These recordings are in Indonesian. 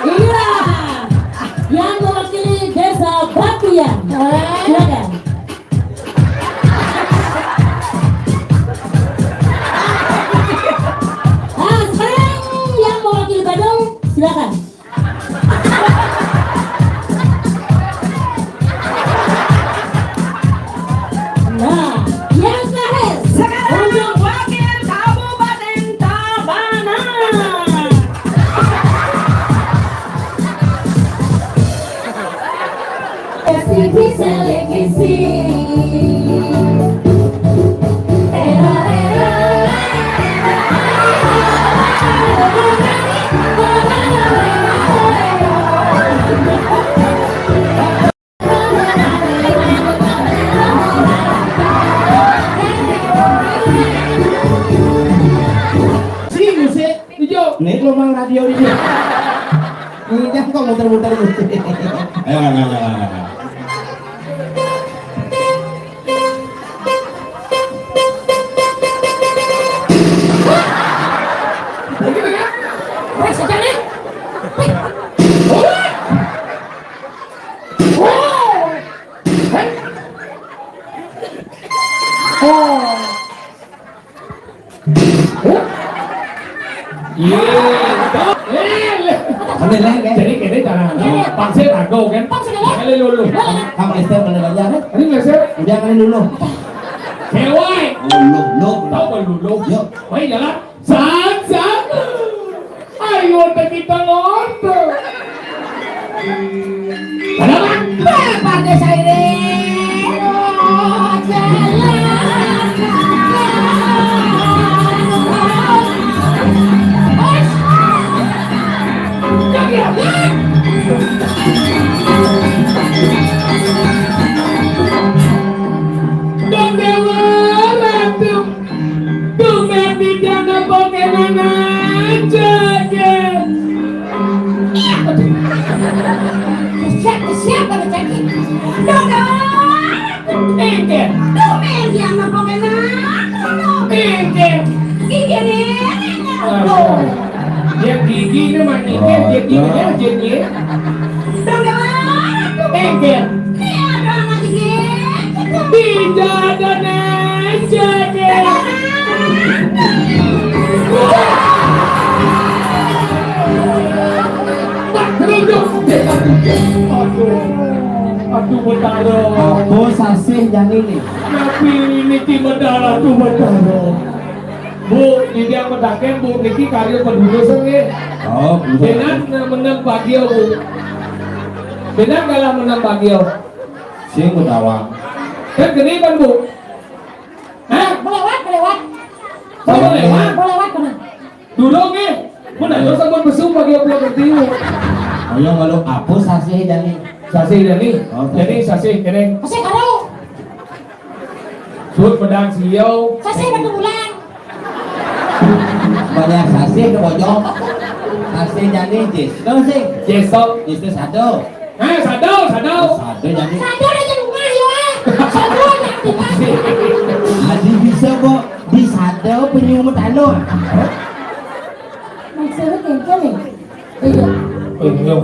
Iya, yang mewakili desa Batuyan. Silakan. Sekarang yang mewakili Badung, silakan. Nah, yang terakhir Sekarang wakil Kabupaten Tabanan. Kisi selekisi. Nih lomang radio ini. Ini kan kok muter-muter musik. Ayo, ayo. Jadi kini cara pangsir aku kan kali lulu Kamu Esther mana aja kan? ini nggak sih Udah kali dulu. cewek Lulu. tahu kan lulu Yuk. main jalan sat ayo kita ngobrol kenapa Pakai siren. Siapa bercakap? dia gigi ini mah ikan dia giginya jadi engkel tidak ada aja deh aduh betara Apa sasih yang ini? tapi ini ti betara tuh betara Bu, ini yang mendaken Bu Niki karya penduduk sengi Oh, benar menang bagio Bu benar kalah menang bagio sing utawang. kan gini kan Bu hah? Melewat. Sama lewat? Melewat kena. Duduk nih mana terus sama besuk bagio pulang bertimu Ayo malu apa sasih yang ini? sasih Dani Oh, jadi sasih kene Kasih karo. sud pedang siau Kasih batu bulan. Banyak sasih ke pojok. Sasih yang ini jis. Tahu sih? jesok Itu satu. sado Satu yang ini. Satu aja rumah ya. Satu aja aktifasi. Adi bisa kok di satu penyumut anu. Maksudnya kengkel nih. Iya. Penyum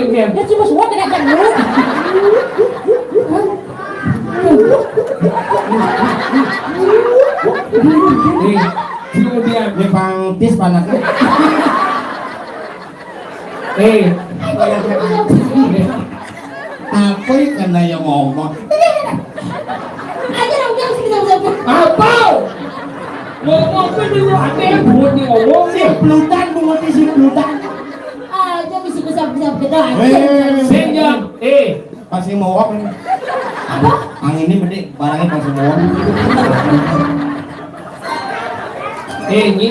Dia cuma semua tidak jenuh. nih kemudian Di pangtis panaknya. Apa yang kena yang ngomong? Aja dong jangan sekitar. apa ngomong kan dulu ada yang buat nih ngomong Si pelutan bunga si pelutan. Aja bisa besar kita. senjam Pasti mowok nih. Apa? Angin ini gede, barangnya pasti mowok. nyi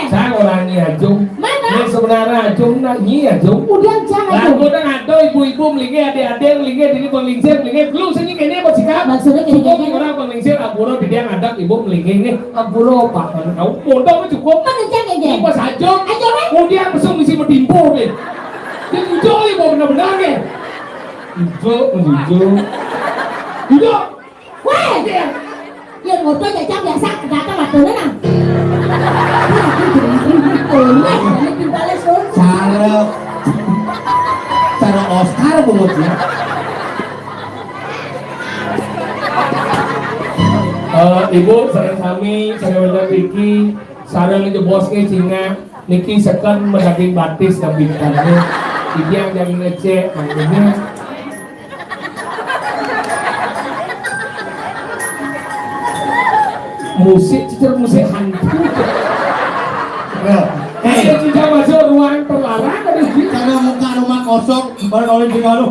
saya orang nyi ajung Mana? ini sebenarnya ajung nak nyi ajung Kemudian jangan lagu udah ngato ibu-ibu melingkir adik-adik melingkir ini penglingsir melingkir belum sini kayaknya apa sih kak Maksudnya Cukup gini-gini. orang penglingsir ampura dia ngadak ibu melingking nih ampura pak kau bodoh mah cukup Mana jangan ini gini. pas aja Aja weh. kemudian pesung misi medimpo nih dia hijau nih mau benar-benar nih hijau hijau Weh. Yang ngotot aja biasa datang matanya nang. Ini pimpalnya sur. Cara Oscar bungutnya. Ibu sareng sami sareng Riki sareng itu bosnya Cina Niki sekan mendaging batis dan bintangnya ini yang jadi ngecek makanya musik hantu Ayo kita masuk ruang terlarang ada di Karena muka rumah kosong baru kalau di kalau.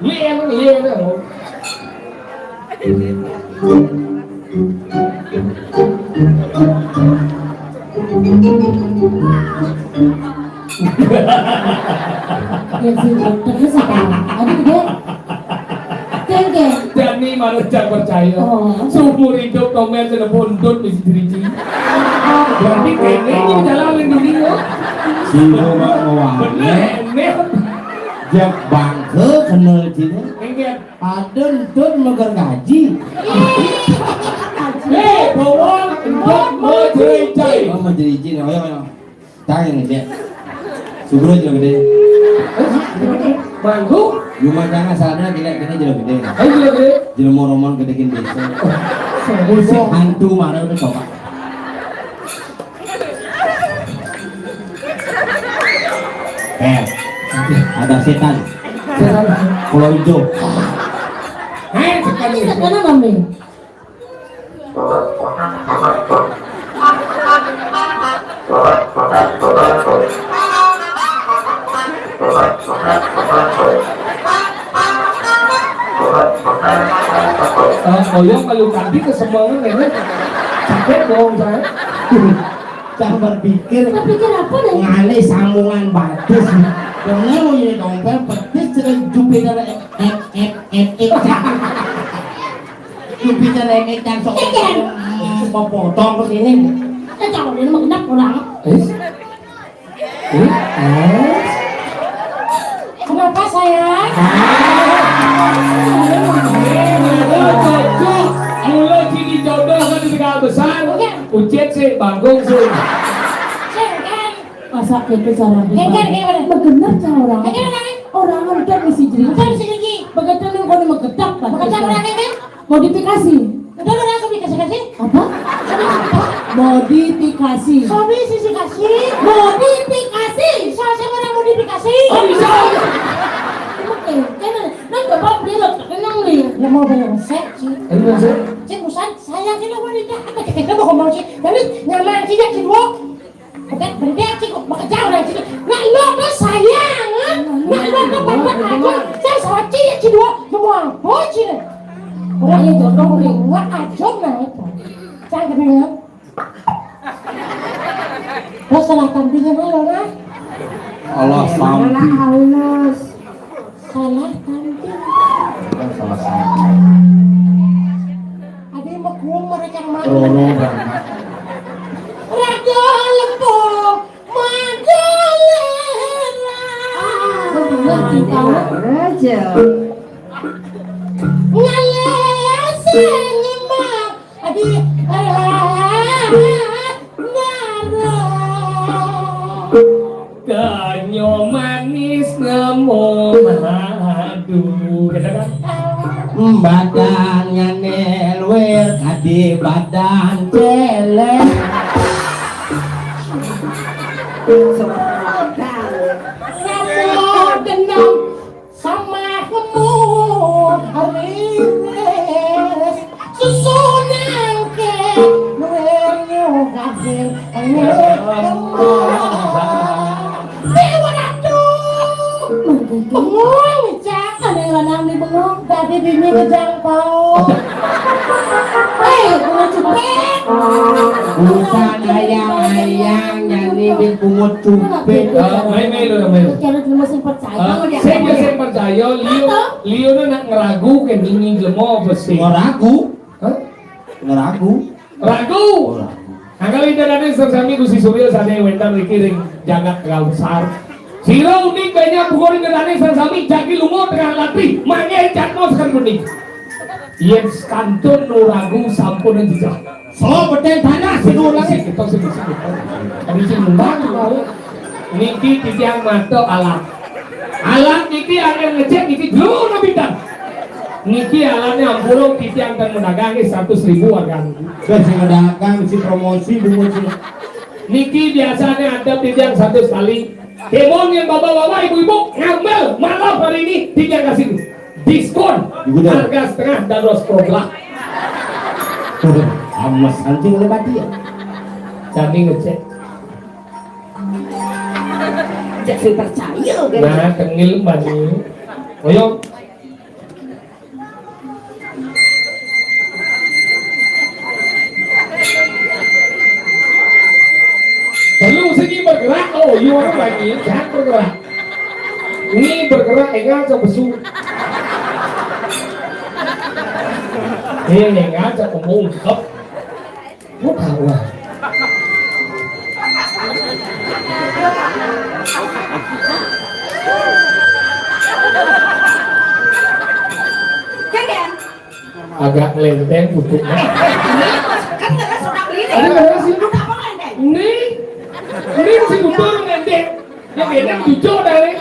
Iya. Yang sih terus apa? Aduh gede. Gede. Dani malah jangan percaya. Oh. Seumur hidup Tomel sudah bondot mesti diri. Berarti kayaknya ini jalan dunia. Sino mau Bener. Jak bangke kenal cina. Enggak. Adon tun magar gaji. Bawang untuk menjadi. Oh mau jadi cina, ayo. Tangan ini dia. Subro juga gede. Bangku. Cuma jangan sana kira-kira juga gede. Ayo gede. Jadi mau roman gedekin desa. Musik hantu marah udah coba. Ada setan. Pulau hijau. Sekarang Ini sekarang mami. Koyong kalau tadi ke semangat ini capek dong saya. Jangan berpikir Pikir apa nih? ngalih sambungan batis. Dengar mau jadi dompet petis dengan Jupiter Jupiter yang sok mau potong ke sini. Jangan ini mah genap orang. Kenapa sayang? Mulai sini jodoh kan di segala besar. Ucet sih, bangung sih. Masa itu cara begenap cara orang. Orang kan mesti jadi. Kan sih lagi. Begitu nih kalau mau gedak lah. Begitu orang ini modifikasi. Udah orang modifikasi apa? Modifikasi. Suami sisi kasih. Modifikasi. Saya orang modifikasi. Oh bisa. Oke, kan nang bapak beli loh, kenang nih. Ya mau bayar sih. Ini sih. Cik busan, saya kira wanita. Kita mau ngomong sih. Tapi nyaman sih cik dua. Bukan benda cik bekerja orang cik. Nak lo kan sayang, nak lo kan bapak aku. Saya salah cik dua. Semua bocil. Orang yang jodoh nih, wah ajom nah itu. Saya kenal. Lo salah tampilnya lo lah. Allah samping. Allah. Salah tampil. Salah samping. Ada yang mau mereka mana? Rono berangkat. Raja lempung, magalera. Benar kita. Raja. Ngalesi nyemak, adi nara. Ganyo manis ngemo madu. Badannya nelwer tadi badan celek. Namo denam sama kamu haris susunan ke nuenyo gadir dewa ratu bengong cak ada yang lanang di bengong tadi bini kejangkau bunga cupet Bukan ayang-ayang nyanyi di pungut cupet. Main lo. jangan cuma sing percaya Saya percaya ayo Leo na ngeragu kan ingin lemo besi. Ngeragu, Hah? ngeragu. Ragu. Angkal ini ada sami ku si Surya sana yang wentar dikiring jagat gausar. Siro unik kayaknya bukan ini sami jaki lungo tengah latih mangai jatmo sekarang unik. Yes kantun nuragu sampun dan jejak. So beten tanah sinu lagi. Kita sih. Kami sih mau. Niki titiang mato alat. Alat niki akan ngecek niki dulu nabitan. Niki alatnya ampulong titiang dan mendagangi 100.000 akan. Dan si dagang si promosi bungut si. Niki biasanya ada titiang 100 kali. Demon yang bapak-bapak ibu-ibu ngambil malam hari ini titiang kasih diskon harga setengah dan ros program. Amas anjing lebat dia. Jadi ngecek. Jadi percaya kan? Nah, tengil bani. Ayo. Perlu segi bergerak. Oh, you orang lagi jangan bergerak. Ini bergerak enggak coba besu. Enggak coba mengungkap. Lu tahu lah. Kan? Agak lenteng putihnya. Kan nggak sudah beli Ada deh. nggak sih? Udah apa lagi? Ini si Gubernur ngendek. Yang enak cucu dari.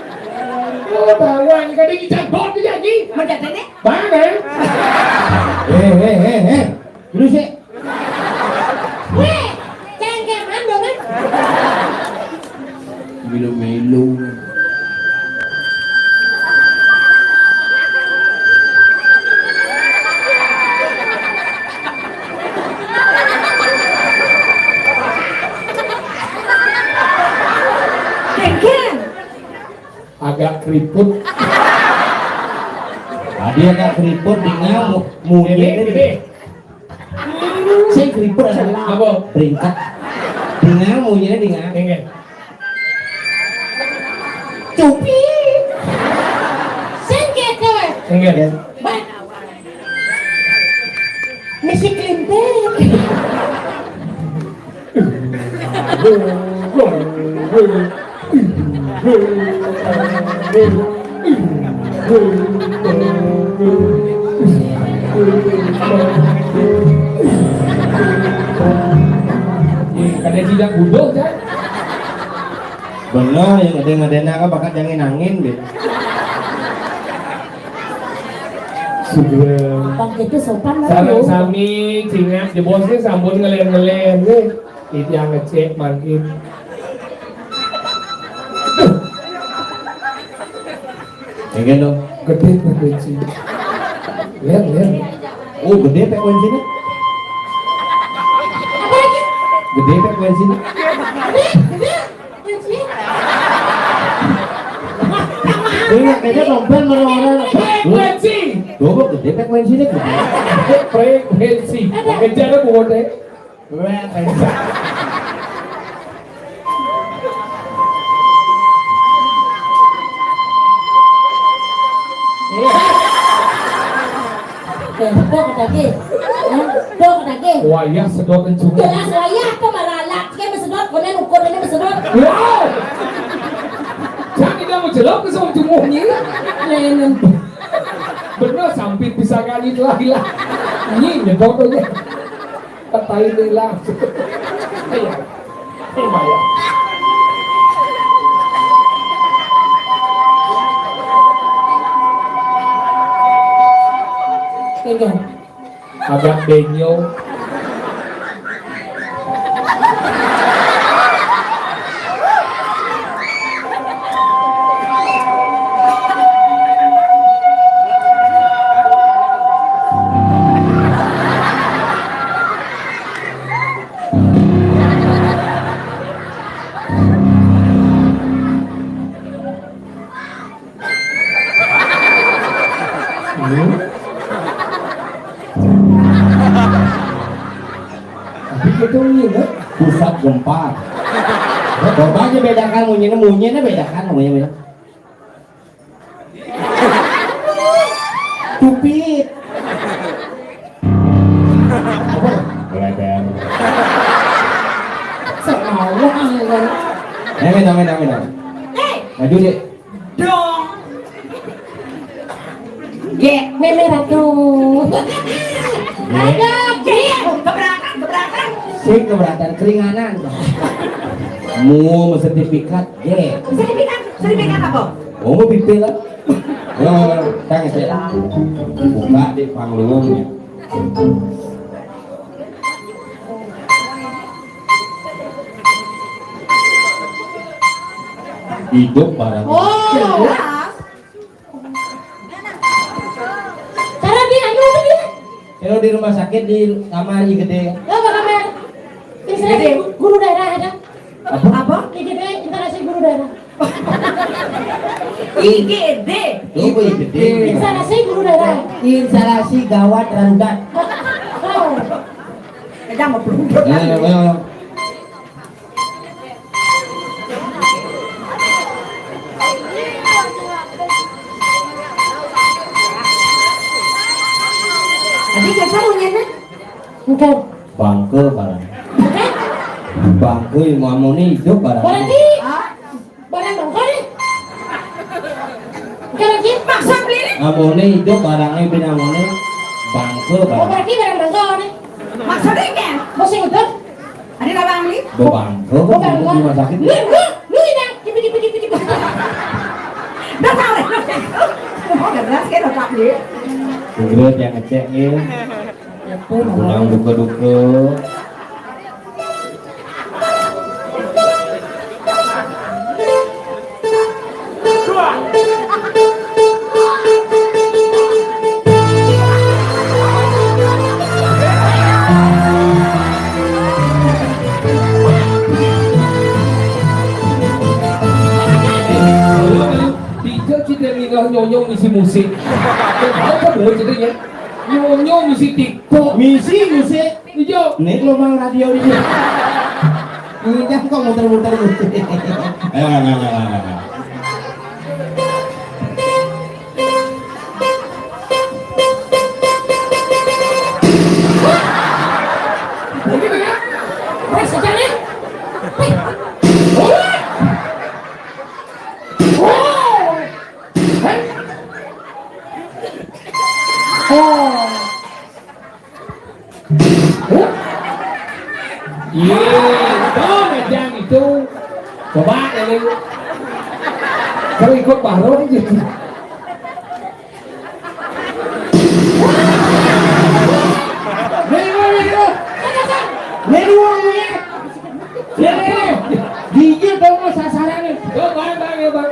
Oh, tahuan kadang ikan bot dia lagi. Menjadi nih? Mana? Dulu sih. Weh, cengkeman dong kan? Milo-milo. Kan? Agak keriput. Tadi agak keriput dengan Gede, mungkin gede. saya keriput adalah Apa? peringkat dengan mungkin dengan Enggak. Cupi. Sengket kowe. Enggak. Baik. Misi klintek. Kada tidak bodoh kan? bener yang ada ngadena kan bakat jangan angin gitu. Sudah. Bang itu sopan Sarang sami cingat di bosnya sambut ngelen-ngelen nih. Itu yang ngecek makin. Ya kan dong. Gede frekuensi. Lihat. Oh gede frekuensinya. Apa lagi? Gede frekuensinya. Gede. Ini kayaknya dompet orang-orang. Frekuensi. Dompet gede frekuensinya gede. Frekuensi. Kejar aku bodoh. Dok lagi. Dok lagi. Wah ya sedotan juga. Jelas wayah apa malalak. Kayak mesedot, konen ukur ini mesedot. Wow. Jangan tidak mau jelok ke sama cumuhnya. Lenen. Bener sampit bisa kali lagi lah. Ini nyedotnya. Katain dia lah. Ayo. Bayar. Kayaknya. Agak benyo. Tapi kita ini Pusat gempa. Coba aja bedakan munyinya bedakan namanya. Cupit. Lebar. Salah kan. Amin. Maju deh. Dong. Ge. Meme ratu. Ada Ge. Keberatan. Sik keberatan keringanan. Mu sertifikat G. Sertifikat apa? Oh mau pipil lah. Tanya saya. Buka di panglungnya. Hidup barang. Oh. Jelas. Cara dia ayo dia. Kalau di rumah sakit di kamar gede. Apa kamar? Instalasi guru daerah ada. Apa? IGD instalasi guru daerah. IGD. Itu gede. Instalasi guru daerah. Instalasi gawat darurat. Oh. Jangan mau belum. Ayo. Tadi kita punya nih. Bukan. Bangke barang. Bukan. Bangke mau hidup barang. Berarti barang bangsa nih. Bukan lagi. Maksa beli nih. Amone hidup barangnya bin amone bangke Oh barang. berarti barang bangsa nih. Maksa deh kan. Masih betul. Ada labang nih. Bangke Oh kan di rumah sakit. Lu ini. Kipi. Dah tahu deh. Oh, jelas kan udah tak beli. Tunggu yang ngecek ya. Pulang duka-duka. Tidak kita minta nyonyo misi musik. Tahu kan boleh ceritanya? Nyonyo misi TikTok. Misi. Iya. Nih lubang radio di sini. Ini dah kok muter-muter musik. Ayo. Begitu ya? Terus saja nih. Iya, jangan itu. Coba ini. Kalau ikut baru aja. Gigi dong sasarannya. Bang.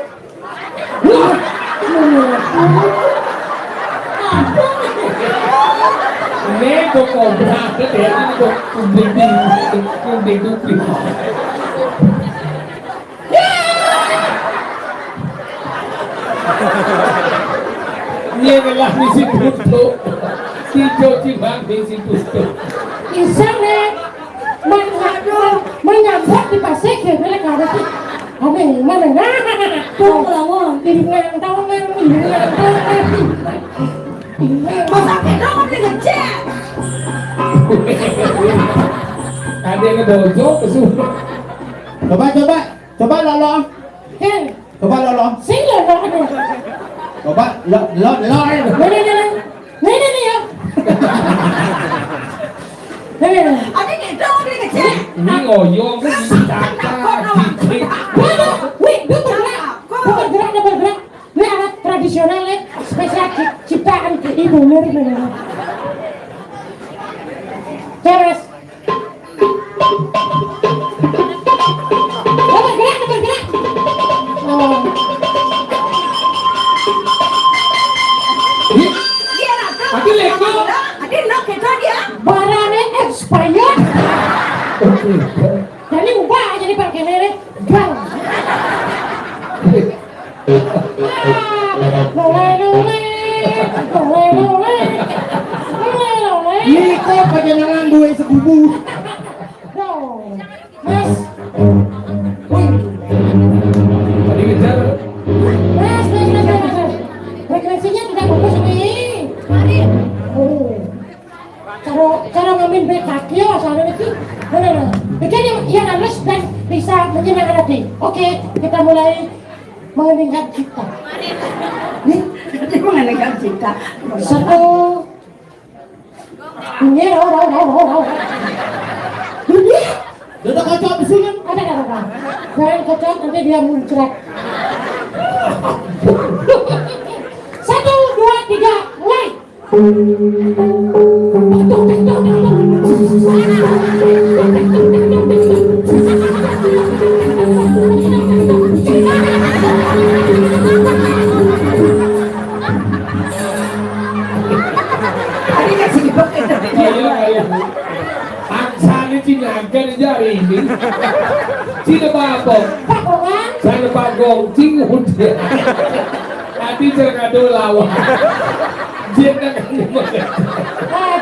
Ini kok kobra, ini kok kumbing. Ini adalah misi putu. Tijo cibang misi putu. Isang nih. Menyambut di pasik ya mereka ada sih. Mana? Tuh lawan. Dengan tahun Masa kedong beli ngecek. Ada yang dojo kesuruh. Coba lolo. Kan, Coba lolo. sing lo ada. Coba lolo. Nih ya. Ada kedong beli ngecek. Ini ngoyong kan caca, cicik. Waduh, wih, bukan bergerak. Ini alat tradisional ya, spesial ciptaan ibu mirip benar. Terus, bergerak. Oh, Dia nak tahu. Ada lego. Ada nak kedong dia. barangnya expired. Jadi ubah jadi pakai mere, gang. Ini kok panjenengan duwe sebubu. Mas, Tadi kejar. frekuensinya tidak bagus nih. cara ngamen baik kaki ya sana itu. Benar. Bikin yang halus dan bisa menyenangkan hati. Oke, kita mulai mengeningkan cipta. Jadi mengenai cinta. Satu. Ini Dunia. Udah kacau di sini. Ada kan? Jangan kocok nanti dia muncrat. Satu, dua, tiga, mulai. Tadi kasih kibak itu. Kaya. Aksane cinagan jari ini. Cina apa? Pakongan. Sana bagong cingut. Hati cerkado lawa. Dia nak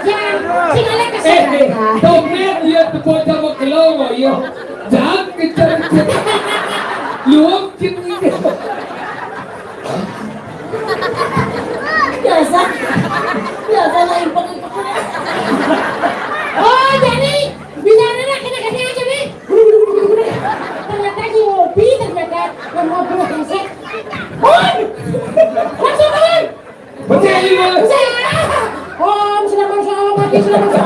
Jangan, singalek kesana. Tomnya dia tepuk sama kelongo yo. Jangan kejar-kejar. Luang cini. Biasa lain pakai. Oh, jadi bisa anak kita kasih aja nih. Ternyata di mobil ternyata yang mobil kasih. Langsung kan? Percaya mana? Om sudah masuk Allah mati sudah masuk.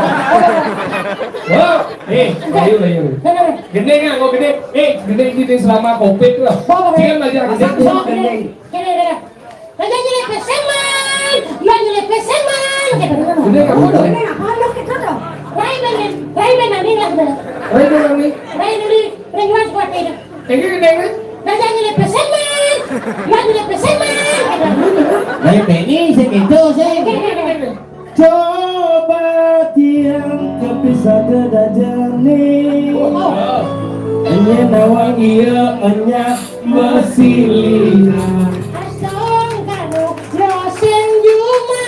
Oh, ayo. Gede nggak? Mau gede? Gede selama COVID lah. Jangan belajar gede. Raja jelek peseman, yang jelek peseman. Gede nggak? Ini apa lo kita dong? Rai nanti lah. Rai dulu nih. Rai dulu, Rai jual kuat ini. Gede kan? Raja jelek peseman, yang jelek peseman. Dari Penny segitu sih. Coba tiang kepisah kedah jernih. Hanya nawang iya hanya masih Asong karo yosen juma.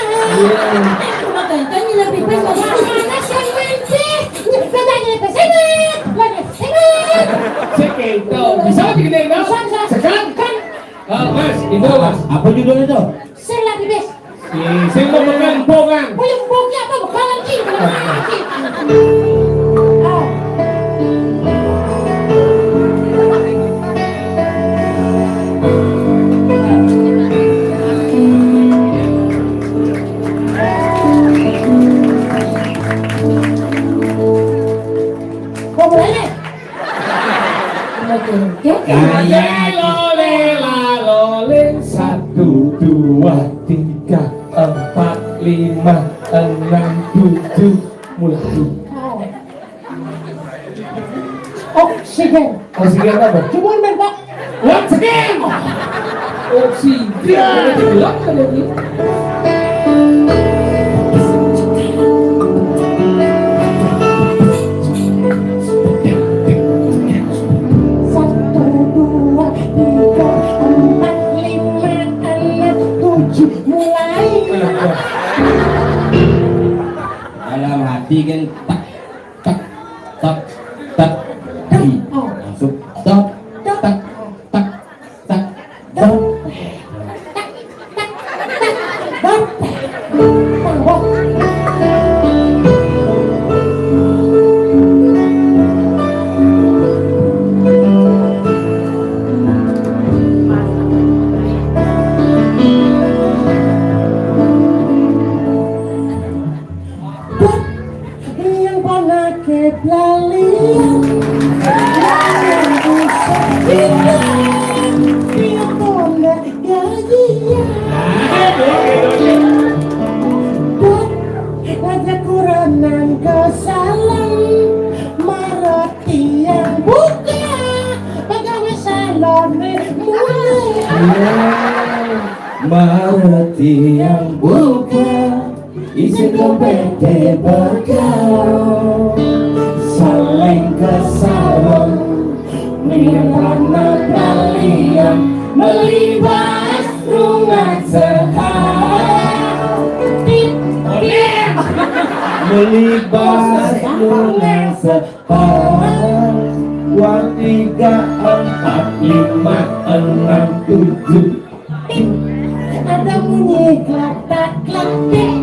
Makanya lebih pas mana sih menti. Raja jelek peseman, lagi peseman. Segitu. Bisa gede nggak? Sekarang kan? Mas, itu mas. Apa judulnya tuh? Sela bibes. Saya mau makan pongan. Puyung puyungnya apa bakalan cing. Kau mulai Lole 1, 2, 3, 4, 5, 6, 7 mulai. Oksigen. Oksigen apa? Cuma men pak. Once again. Oksigen. Ada gelap kan ini? Satu, dua, tiga, empat, lima, enam, tujuh, mulai. Dalam hati kan tak tak tak tak langsung tak tak tak tak tak. Yang pernah keblalian, yang bisa bilang, yang pernah gajian. Raja kuranan kesalan, marati yang buka, pegawai salon mulai. Marati yang buka isi dompet berkau saling kesalon mirana kalian melibas rumah sehati melibas rumah sehati 2, 3, 4, 5, 6, 7 Ada bunyi klatak klatik,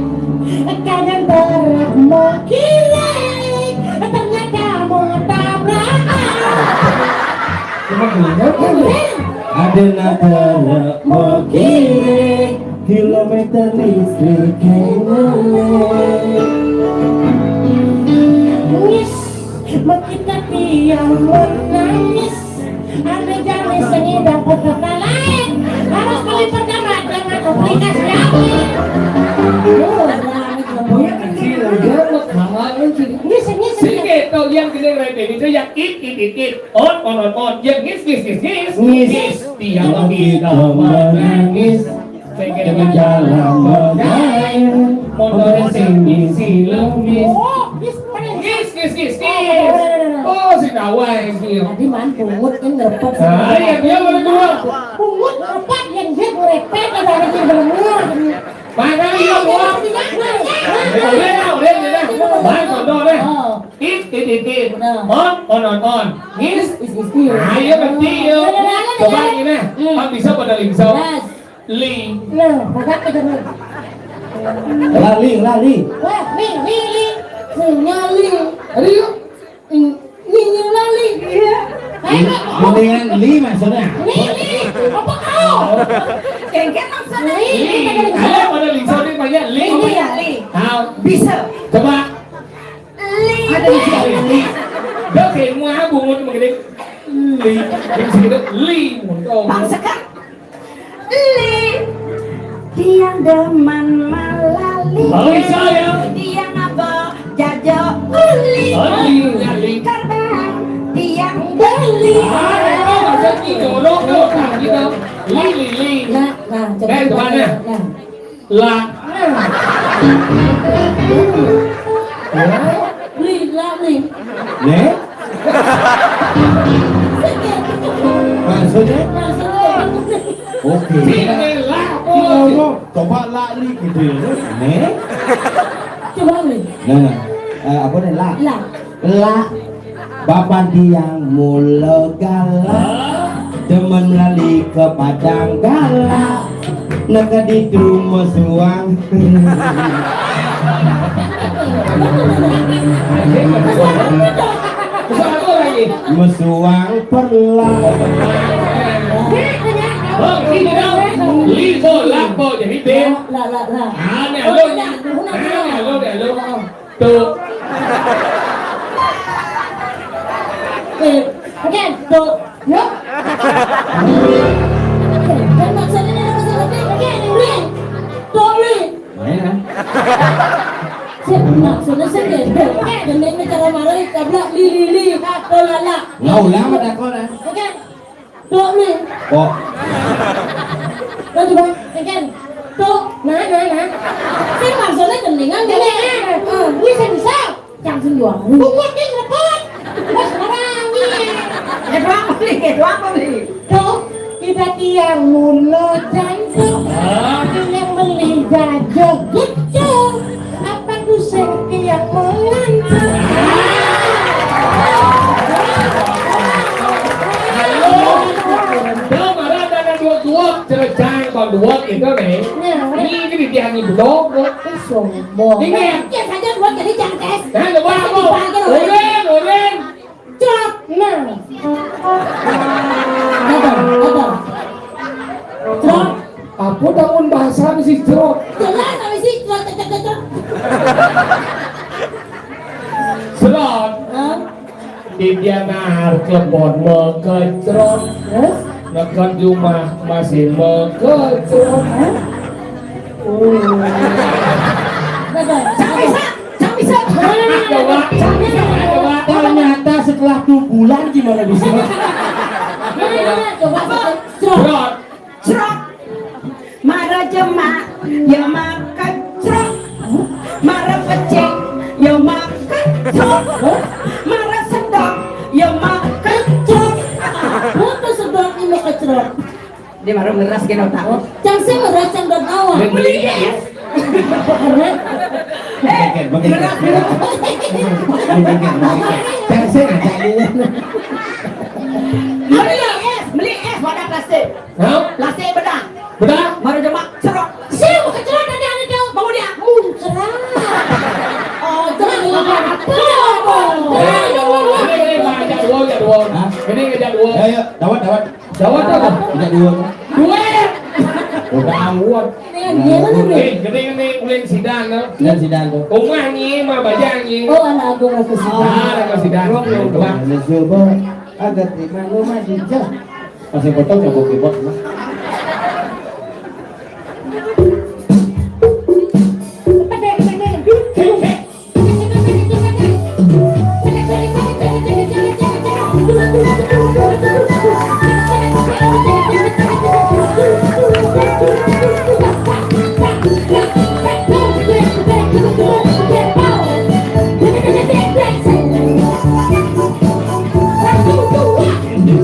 kadang berat mau kira. Adena terpegire kilometer listrik Nangis, makita tiang menangis. Anda jangan sengidang kota lain. Harus kali pertama dengan aplikasi ini. Yang kecil aja lo kangen sih. Ngis. Sige, tau yang gede rete itu yang it. On. Yang ngis. Tiang kita menangis. Dengan jalan mengalir. Motor sing ngisi lemis. Oh, ngis. Ngis. Oh, si kawai sih. Tadi man pungut kan ngepet. Ah, iya dia boleh keluar. Pungut ngepet yang dia ngepet ada yang berenang. Mana dia keluar? Udah. Baik, kondo deh. It. On. Ngis. Ayo betul. Coba ini, kan bisa pada lingsau. Li. Nah, kakak ke dalam. lali Wah, li. Nyali. Ada yuk. Ini lali. mendingan li maksudnya Li. Apa kau? Kengken maksudnya. Ada pada lingsau ini banyak li. Ini ya, Li. Tahu. Bisa. Coba. Ada di sini. Đó thì mua buồn một cái li yang segitu li untuk Bang Sekar. Li. Dia deman malali. Oh, bisa ya. Dia ngapa jajo uli. li Terbang. Dia beli. itu maksudnya gitu kan gitu li Nah, coba. Eh, kemana? lah Li. ne maksudnya oke ini lah coba lali gitu ne Coba li. nah apa nih la Lah. bapak tiang mula galak demen lali ke padang galak naka di rumah suang satu lagi mesuang perlah oh ini dong lipo lapo jadi tim Lah. aneh lo tuh Again, tuh. Yuk. Dan maksudnya ada masalah again, li. Tuh li. mana Maksudnya sedih. Dan ini cara marah tabla li. Tuh lala. ngau lama dah kau dah Again. Tuh li. kok Tuh coba. Again. Tuh. Nah. Cái maksudnya keningan gini. Ini bisa. Chẳng xin doang. Bungkus đi repot. Bos orang ni. Doang beli. Tuh, kita tiang mulu jantung. Yang beli jago gitu. Apa kusek yang mengantuk. Đâu mà ra đây là đua chơi trai còn đua thì có vẻ đi cái việc gì đó Cái sùng bò. Đi nghe. Chứ phải cho quên cái đi chẳng test. Đấy rồi ba cô ngồi lên Chọc nào. Apa? Chọc. apa tahun bahasa mesti cerot Jelas habis sih chok. cerot di dia nar kelebon mekecrot nekan rumah masih mekecrot Cak bisa. coba ternyata setelah 2 bulan gimana bisa Coba chok. cerot Cerok. Marah jemak. Ya makan cerok. Marah pecek. Ya makan cerok. Marah sedang. Ya makan cerok. Apa sebab ini kecrot? Dia marah ngeras ke otak. Cang sih merasa dan awal. dan beli ya bagaimana kan saya ngajak dia Beli es wadah plastik. Hah? Plastik bedah. bedah Marah jemak cerok. Sih kecrot ada dia. Bangun dia. Muncrat. Oh, jangan lupa. ini ngajak dua ini ngajak dua ayo dawat jawab apa tidak dua. Duit. Udah awet. Gede nih ulin sidan no. Dan si Dando. Umahnya mah bajanya. Oh, anak aku nggak kesini. Nah, sidan. Doang. Coba agak terima lu mah dijak. Masih potong coba keyboard mah.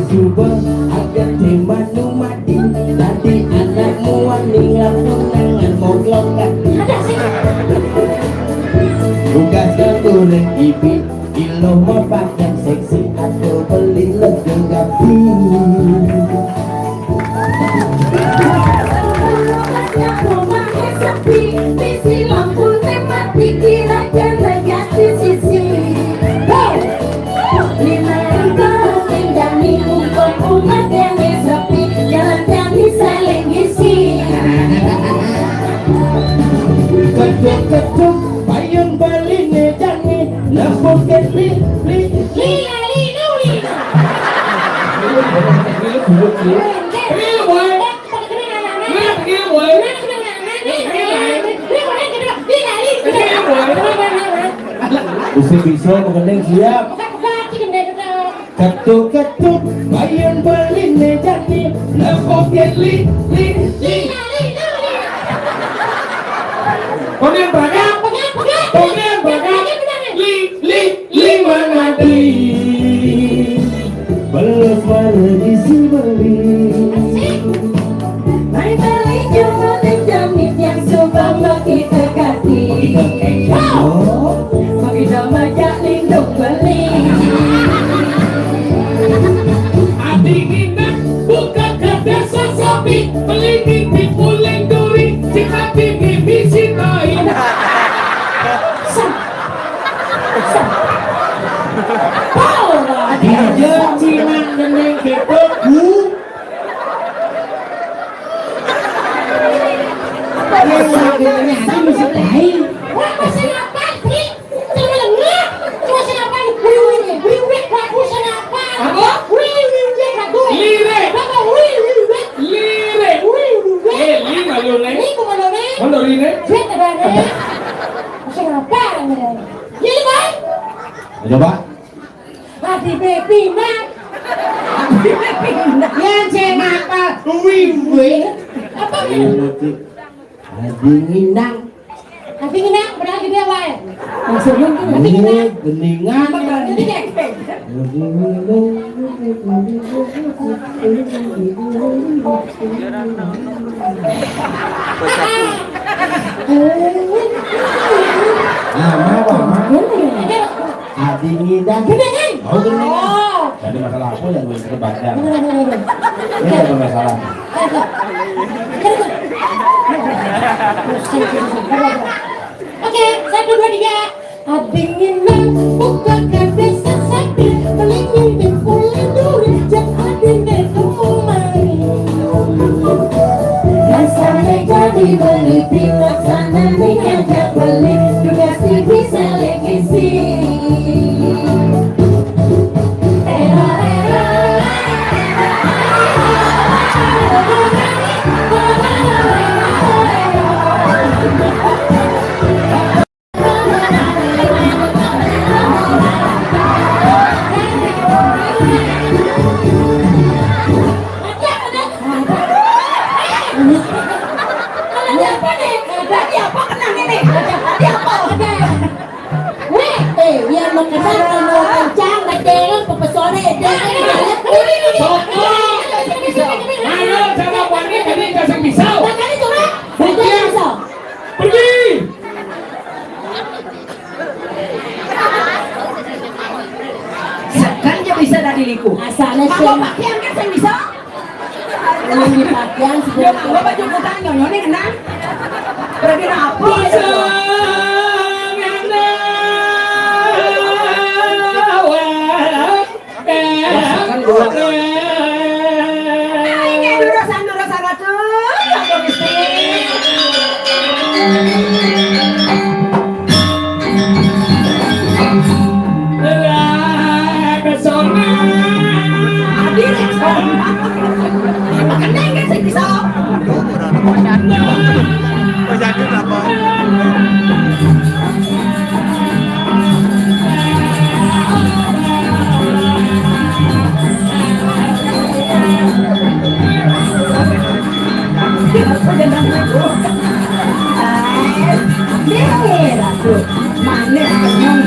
Coba agak terima lu mati. Tadi anakmu wanita tunangan mau lokat. Bukan sekurang ibi ilo mapak yang seksi atau beli lebih gapi. Rumahnya sepi, misi lampu mati kira-kira negatif sisi. Lima engkau tinggali umpam umat yang sepi, jalan kami saling isi. Ketuk-ketuk payung bali nejangi lampu ketli li. Lina, lina, lina. Ini boy. Lihat ini boy. Bisa mengeneng siap. Ketuk-ketuk payung bali nejangi lampu ketli li. Kemudian beragam. Kemudian beragam. Lima nanti. Belas mana isi beli. Mari balik jangan jamit yang suka bagi dekati. Bagi nama jak lindung beli. Adik kita buka kerja sesapi. Melinding dipuling duri. Jika tinggi misi lain. Dia cinan geneng ketokku. Yang sagenya aja mesti baik. Lima lune. Kondo lune. Coba. Hati baby nak. Yang cenaka. Apa Adinginang. hati nak padahal gede wae. Maksudnya hati Ini nak. geningan. Jadi kayak Nah, adinginang. Gedengan. Oh, geningan. Oh. Jadi masalah aku yang belum terbaca. Bener. Ini ada masalah. Oke, 1, 2, 3. Adinginang buka kafe sesapi, melingin di kulit duri, jak adingan kemumai. Rasanya jadi beli pilot sana nih ajak beli juga sih bisa legisi. Era era. Yang mengenal kalau kencang, ngedengar pepesone, Ayo, jangan wangi tadi kasih pisau. makanya coba, Pergi. Kan dia bisa tadi liku. asalnya Apa sih, pakaian kan saya bisa? yang dipakaian Dia sudah bawa baju kutang nyonyone kena. Berarti apa? Sangat Ini dulu Mira tuh, manis kenyang.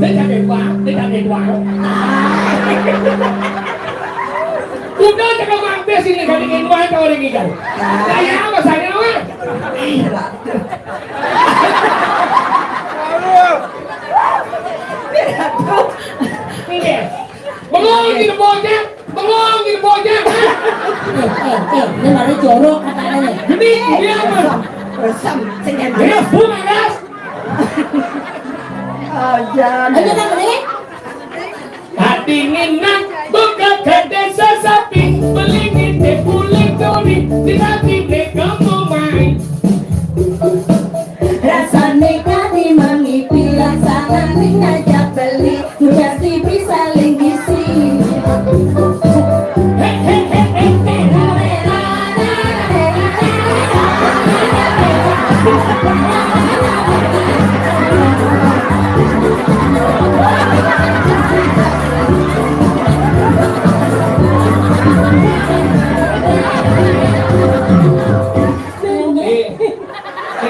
Để cho điện thoại, để cho điện thoại. Udah cakap mampir sini kali ini gua kau lagi kan. Saya apa saya nama? Ini. Bengong di bojang, bengong di bojang. Ini mana jorok katanya nih. Jadi dia apa? Resam, singen Dia bunga gas. jangan. Ayo kita beli. Hati nginang bukan ke desa sapi, beli kita pulang dori, tiba-tiba kamu main. Rasa nikmati mengipi laksana ngajak beli tugas TV saling isi.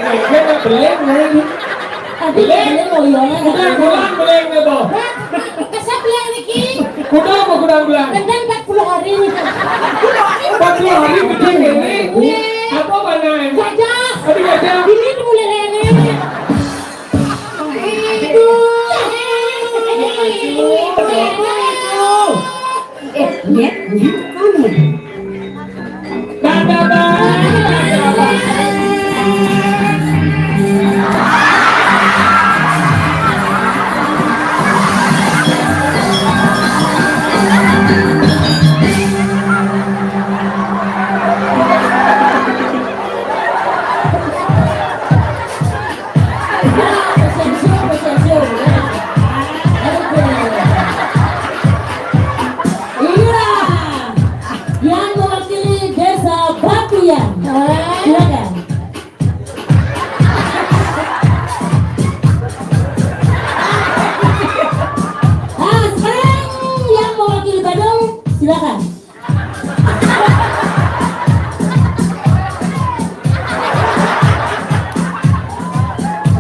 Kita beleng lagi. Tapi beli moyongan. Bulan beleng nih boh. Kesap bilang Niki. Kuda apa kuda bulan? Dengan 40 hari ini. 40 hari begini ini. Apa mana? Gajah. Tapi gajah. Ini mulai lele. Nyet, Yang mewakili desa Batuyan. Silakan. Sekarang yang mewakili Badung, silakan.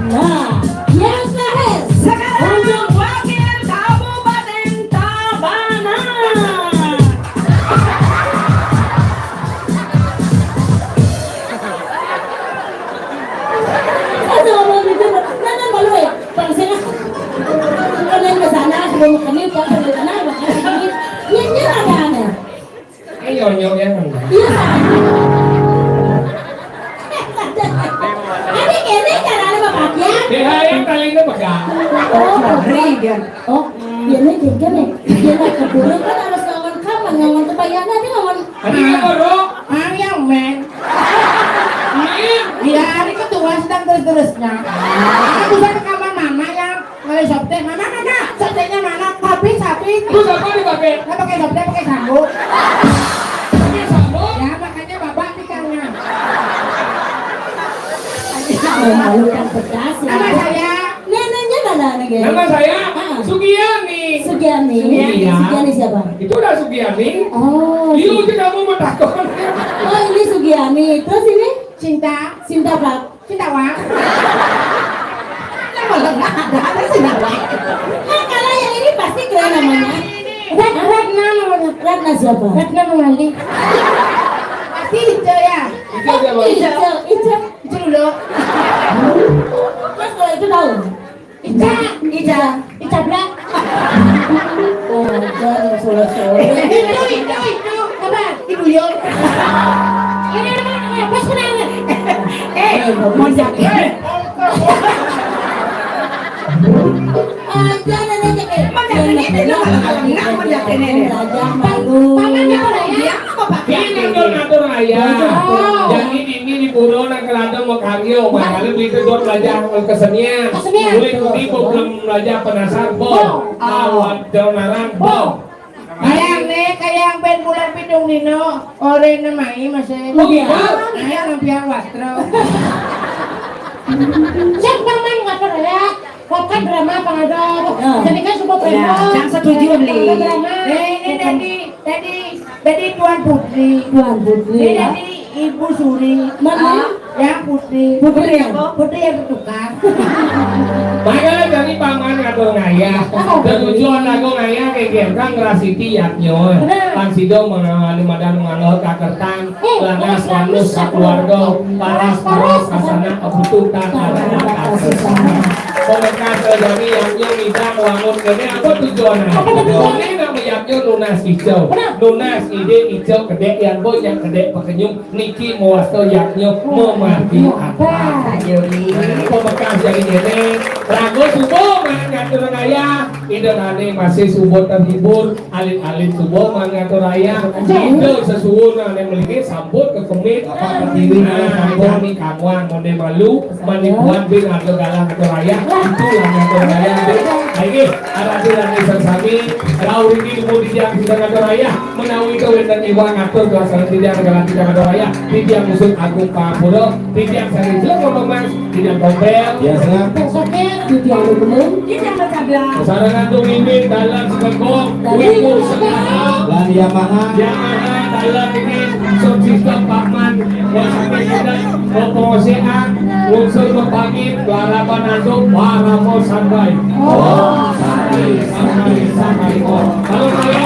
Nah, yang terakhir sekarang wakil Kabupaten Tabanan. Ayo nyob yang mana? Yang kali ini pegang. Sorry, Dian. Oh, dia nih kan nih. Dia nak keburu kan harus ngawan kebayangnya dia ngawan. Tadi apa bro? Yang men. Main. Iya, ini ketua sedang terus-terusnya. Aku bisa ke kamar mama yang mulai soptek. Mama kakak, sopteknya mana? Habis. Terus apa dipakai? Nggak pakai soptek, pakai sambut. Pakai sambal. Ya, makanya bapak pikarnya. Memalukan pedas. Nama saya. Neneknya mana nih? Nama saya Ah. Sugiani. Sugiani. Iya. Sugiani siapa? Itu udah Sugiani. Oh, Ilu sih kamu mau takut. oh ini Sugiani. Terus ini Cinta. Sinta Pak. Cinta Wang. Nah, kalau yang ini pasti keren namanya. Ratna namanya. Ratna siapa? Ratna Mawali. Pasti hijau ya. Itu siapa? Ica. Hijau dulu. Terus kalau itu tahu? Ica. Ica Black. Oh, jangan sore-sore. Itu. Mau jaket. Aja nenek jaket. Mau jaket ini dong kalau mau jaket ini. Pamannya apa ya? Dia mau pakai. Ini ngatur raya. Jadi ini di puro nang keladang mau karyo, makanya itu dua belajar kesenian. Boleh ini belum belajar penasar bo, awat donaran bo. Kayang ben bulan pitung dino, ore nemai masih. Oh gitu? Ayang ngampiang wastro. Siap paman ngatur ya. Pokoknya drama pengadar. Jadi kan semua Ya, yang setuju li. Ini tadi Tuan Putri. Ini tadi Ibu Suri. Mana? Yang Putri. Putri yang Putri yang bertukar. Makanya dari paman ngatur ngaya. Tujuan aku ngaya kayak kan ngerasiti yaknyo. Kan sido mengalami madan mengalami kakertang, lantas wanus keluarga, paras asana kebutuhan karena kasesana. Pembekas dari yaknyo minta wangun gede apa tujuannya? Ini nama yaknyo lunas hijau, lunas ide hijau gede yang boy yang gede pekenyum niki muasto yaknyo memati apa? Ayo li. Pembekas dari ini rago subuh mengatur raya ide nane masih subuh terhibur alit-alit subuh mengatur raya ide sesuun nane memiliki sambut ke kemit Berdiri sambut nih kamuan mone malu manipuan bin atau galang atur raya itu yang ngatur raya ini ada tulang sami rau ini kemudian kita ngatur raya menawi itu dan iwa ngatur kelas tidak galang tidak ngatur raya tidak musuh agung papuro tidak sari jelek ngomong mas tidak tombel Biasa. Sopir. Ini yang berkabla. sarangan tumimin dalam sekekong wibur sekarang Dan Yamaha. Yamaha dalam ini sound system Pakman sampai sudah promosean unsur membangkit balapan nasuk waramo sampai sampai kalau saya